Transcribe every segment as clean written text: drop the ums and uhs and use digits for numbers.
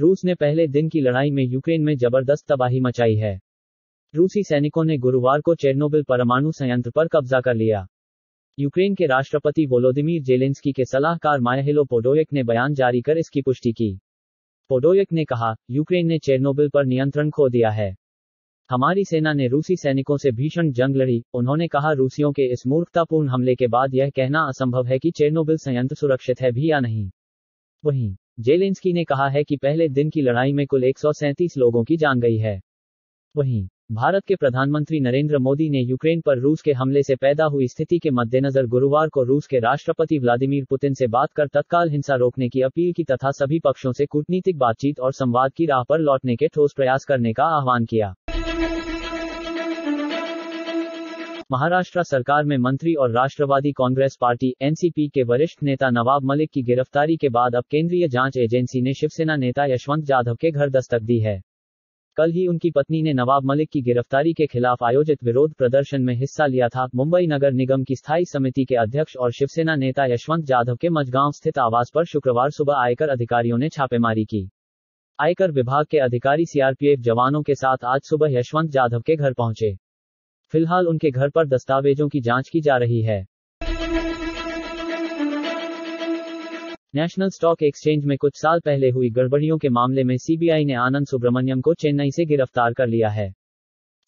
रूस ने पहले दिन की लड़ाई में यूक्रेन में जबरदस्त तबाही मचाई है। रूसी सैनिकों ने गुरुवार को चेर्नोबिल परमाणु संयंत्र पर कब्जा कर लिया। यूक्रेन के राष्ट्रपति वोलोदिमीर जेलेंस्की के सलाहकार मायहेलो पोडोयक ने बयान जारी कर इसकी पुष्टि की। पोडोयक ने कहा, यूक्रेन ने चेर्नोबिल पर नियंत्रण खो दिया है। हमारी सेना ने रूसी सैनिकों से भीषण जंग लड़ी। उन्होंने कहा, रूसियों के इस मूर्खतापूर्ण हमले के बाद यह कहना असंभव है कि चेर्नोबिल संयंत्र सुरक्षित है भी या नहीं। वहीं जेलेंस्की ने कहा है कि पहले दिन की लड़ाई में कुल 137 लोगों की जान गई है। वहीं भारत के प्रधानमंत्री नरेंद्र मोदी ने यूक्रेन पर रूस के हमले से पैदा हुई स्थिति के मद्देनजर गुरुवार को रूस के राष्ट्रपति व्लादिमीर पुतिन से बात कर तत्काल हिंसा रोकने की अपील की तथा सभी पक्षों से कूटनीतिक बातचीत और संवाद की राह पर लौटने के ठोस प्रयास करने का आह्वान किया। महाराष्ट्र सरकार में मंत्री और राष्ट्रवादी कांग्रेस पार्टी एनसीपी के वरिष्ठ नेता नवाब मलिक की गिरफ्तारी के बाद अब केंद्रीय जांच एजेंसी ने शिवसेना नेता यशवंत जाधव के घर दस्तक दी है। कल ही उनकी पत्नी ने नवाब मलिक की गिरफ्तारी के खिलाफ आयोजित विरोध प्रदर्शन में हिस्सा लिया था। मुंबई नगर निगम की स्थायी समिति के अध्यक्ष और शिवसेना नेता यशवंत जाधव के मझगांव स्थित आवास पर शुक्रवार सुबह आयकर अधिकारियों ने छापेमारी की। आयकर विभाग के अधिकारी सीआरपीएफ जवानों के साथ आज सुबह यशवंत जाधव के घर पहुंचे। फिलहाल उनके घर पर दस्तावेजों की जांच की जा रही है। नेशनल स्टॉक एक्सचेंज में कुछ साल पहले हुई गड़बड़ियों के मामले में सीबीआई ने आनंद सुब्रमण्यम को चेन्नई से गिरफ्तार कर लिया है।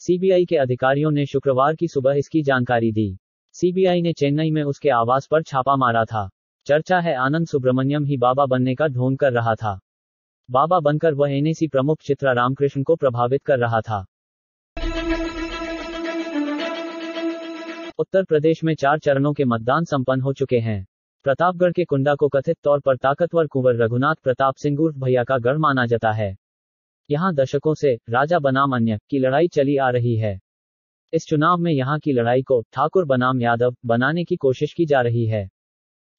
सीबीआई के अधिकारियों ने शुक्रवार की सुबह इसकी जानकारी दी। सीबीआई ने चेन्नई में उसके आवास पर छापा मारा था। चर्चा है आनंद सुब्रमण्यम ही बाबा बनने का ढोंग कर रहा था। बाबा बनकर वह एनएसी प्रमुख चित्रा रामकृष्ण को प्रभावित कर रहा था। उत्तर प्रदेश में 4 चरणों के मतदान संपन्न हो चुके हैं। प्रतापगढ़ के कुंडा को कथित तौर पर ताकतवर कुंवर रघुनाथ प्रताप सिंह उर्फ भैया का गढ़ माना जाता है। यहां दशकों से राजा बनाम अन्य की लड़ाई चली आ रही है। इस चुनाव में यहां की लड़ाई को ठाकुर बनाम यादव बनाने की कोशिश की जा रही है।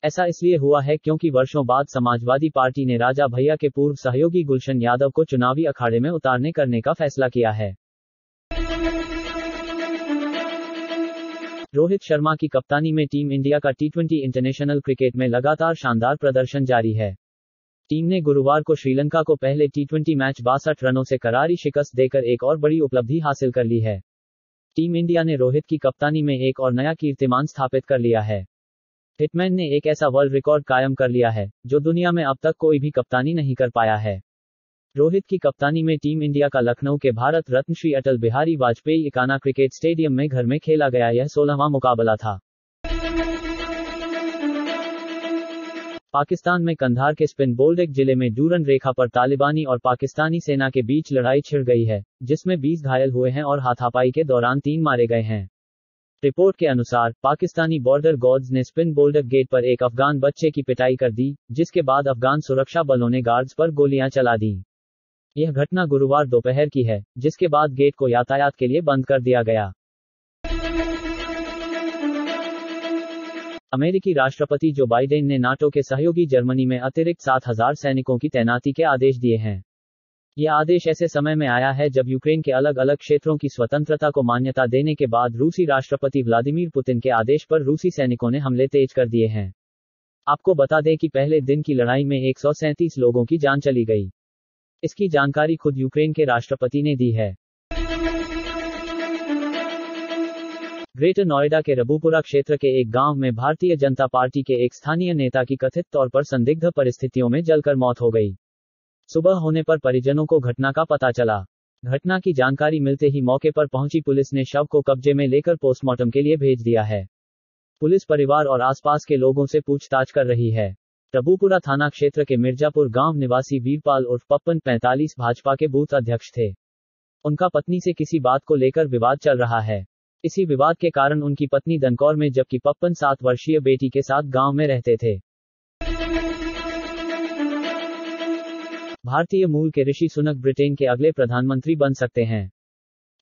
ऐसा इसलिए हुआ है क्योंकि वर्षों बाद समाजवादी पार्टी ने राजा भैया के पूर्व सहयोगी गुलशन यादव को चुनावी अखाड़े में उतारने करने का फैसला किया है। रोहित शर्मा की कप्तानी में टीम इंडिया का टी20 इंटरनेशनल क्रिकेट में लगातार शानदार प्रदर्शन जारी है। टीम ने गुरुवार को श्रीलंका को पहले टी20 मैच 62 रनों से करारी शिकस्त देकर एक और बड़ी उपलब्धि हासिल कर ली है। टीम इंडिया ने रोहित की कप्तानी में एक और नया कीर्तिमान स्थापित कर लिया है। हिटमैन ने एक ऐसा वर्ल्ड रिकॉर्ड कायम कर लिया है जो दुनिया में अब तक कोई भी कप्तानी नहीं कर पाया है। रोहित की कप्तानी में टीम इंडिया का लखनऊ के भारत रत्न श्री अटल बिहारी वाजपेयी इकाना क्रिकेट स्टेडियम में घर में खेला गया यह 16वां मुकाबला था। पाकिस्तान में कंधार के स्पिन बोल्डेक जिले में डूरन रेखा पर तालिबानी और पाकिस्तानी सेना के बीच लड़ाई छिड़ गई है, जिसमें 20 घायल हुए हैं और हाथापाई के दौरान 3 मारे गए हैं। रिपोर्ट के अनुसार पाकिस्तानी बॉर्डर गार्ड्स ने स्पिन बोल्डेक गेट पर एक अफगान बच्चे की पिटाई कर दी, जिसके बाद अफगान सुरक्षा बलों ने गार्ड्स पर गोलियां चला दी। यह घटना गुरुवार दोपहर की है, जिसके बाद गेट को यातायात के लिए बंद कर दिया गया। अमेरिकी राष्ट्रपति जो बाइडेन ने नाटो के सहयोगी जर्मनी में अतिरिक्त 7,000 सैनिकों की तैनाती के आदेश दिए हैं। यह आदेश ऐसे समय में आया है जब यूक्रेन के अलग अलग क्षेत्रों की स्वतंत्रता को मान्यता देने के बाद रूसी राष्ट्रपति व्लादिमीर पुतिन के आदेश पर रूसी सैनिकों ने हमले तेज कर दिए हैं। आपको बता दें कि पहले दिन की लड़ाई में 137 लोगों की जान चली गई। इसकी जानकारी खुद यूक्रेन के राष्ट्रपति ने दी है। ग्रेटर नोएडा के रबूपुरा क्षेत्र के एक गांव में भारतीय जनता पार्टी के एक स्थानीय नेता की कथित तौर पर संदिग्ध परिस्थितियों में जलकर मौत हो गई। सुबह होने पर परिजनों को घटना का पता चला। घटना की जानकारी मिलते ही मौके पर पहुंची पुलिस ने शव को कब्जे में लेकर पोस्टमार्टम के लिए भेज दिया है। पुलिस परिवार और आसपास के लोगों से पूछताछ कर रही है। रबूपुरा थाना क्षेत्र के मिर्जापुर गांव निवासी वीरपाल उर्फ पप्पन 45 भाजपा के बूथ अध्यक्ष थे। उनका पत्नी से किसी बात को लेकर विवाद चल रहा है। इसी विवाद के कारण उनकी पत्नी दनकौर में जबकि पप्पन 7 वर्षीय बेटी के साथ गांव में रहते थे। भारतीय मूल के ऋषि सुनक ब्रिटेन के अगले प्रधानमंत्री बन सकते हैं।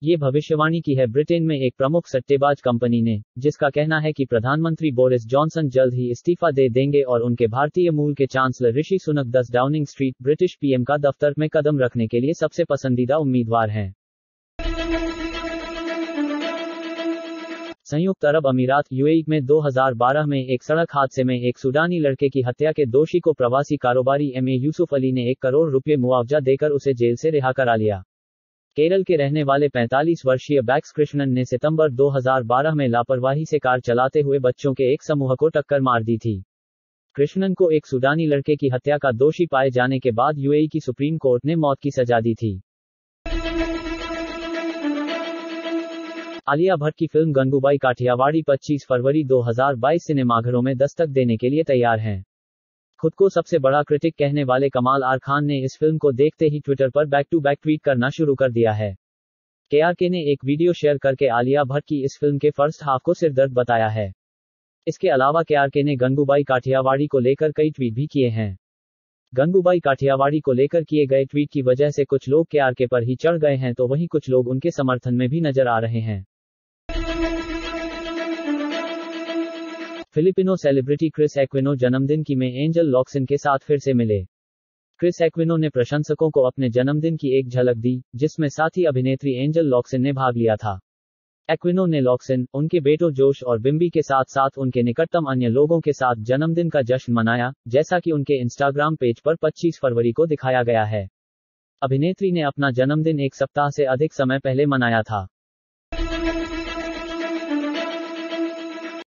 ये भविष्यवाणी की है ब्रिटेन में एक प्रमुख सट्टेबाज कंपनी ने, जिसका कहना है कि प्रधानमंत्री बोरिस जॉनसन जल्द ही इस्तीफा दे देंगे और उनके भारतीय मूल के chancellor Rishi Sunak 10 Downing Street British PM का दफ्तर में कदम रखने के लिए सबसे पसंदीदा उम्मीदवार हैं। संयुक्त अरब अमीरात यूएई में 2012 में एक सड़क हादसे में एक सूडानी लड़के की हत्या के दोषी को प्रवासी कारोबारी एमए यूसुफ अली ने 1 करोड़ रुपये मुआवजा देकर उसे जेल से रिहा करा लिया। केरल के रहने वाले 45 वर्षीय बैक्स कृष्णन ने सितंबर 2012 में लापरवाही से कार चलाते हुए बच्चों के एक समूह को टक्कर मार दी थी। कृष्णन को एक सूडानी लड़के की हत्या का दोषी पाए जाने के बाद यूएई की सुप्रीम कोर्ट ने मौत की सजा दी थी। आलिया भट्ट की फिल्म गंगूबाई काठियावाड़ी 25 फरवरी 2022 सिनेमाघरों में दस्तक देने के लिए तैयार हैं। खुद को सबसे बड़ा क्रिटिक कहने वाले कमाल आर खान ने इस फिल्म को देखते ही ट्विटर पर बैक टू बैक ट्वीट करना शुरू कर दिया है। केआरके ने एक वीडियो शेयर करके आलिया भट्ट की इस फिल्म के फर्स्ट हाफ को सिरदर्द बताया है। इसके अलावा केआरके ने गंगूबाई काठियावाड़ी को लेकर कई ट्वीट भी किए हैं। गंगूबाई काठियावाड़ी को लेकर किए गए ट्वीट की वजह से कुछ लोग केआरके पर ही चढ़ गए हैं तो वहीं कुछ लोग उनके समर्थन में भी नजर आ रहे हैं। फिलिपिनो सेलिब्रिटी क्रिस एक्विनो जन्मदिन की में एंजल लॉक्सन के साथ फिर से मिले। क्रिस एक्विनो ने प्रशंसकों को अपने जन्मदिन की एक झलक दी, जिसमें साथी अभिनेत्री एंजल लॉक्सन ने भाग लिया था। एक्विनो ने लॉक्सन, उनके बेटों जोश और बिम्बी के साथ साथ उनके निकटतम अन्य लोगों के साथ जन्मदिन का जश्न मनाया, जैसा कि उनके इंस्टाग्राम पेज पर 25 फरवरी को दिखाया गया है। अभिनेत्री ने अपना जन्मदिन एक सप्ताह से अधिक समय पहले मनाया था।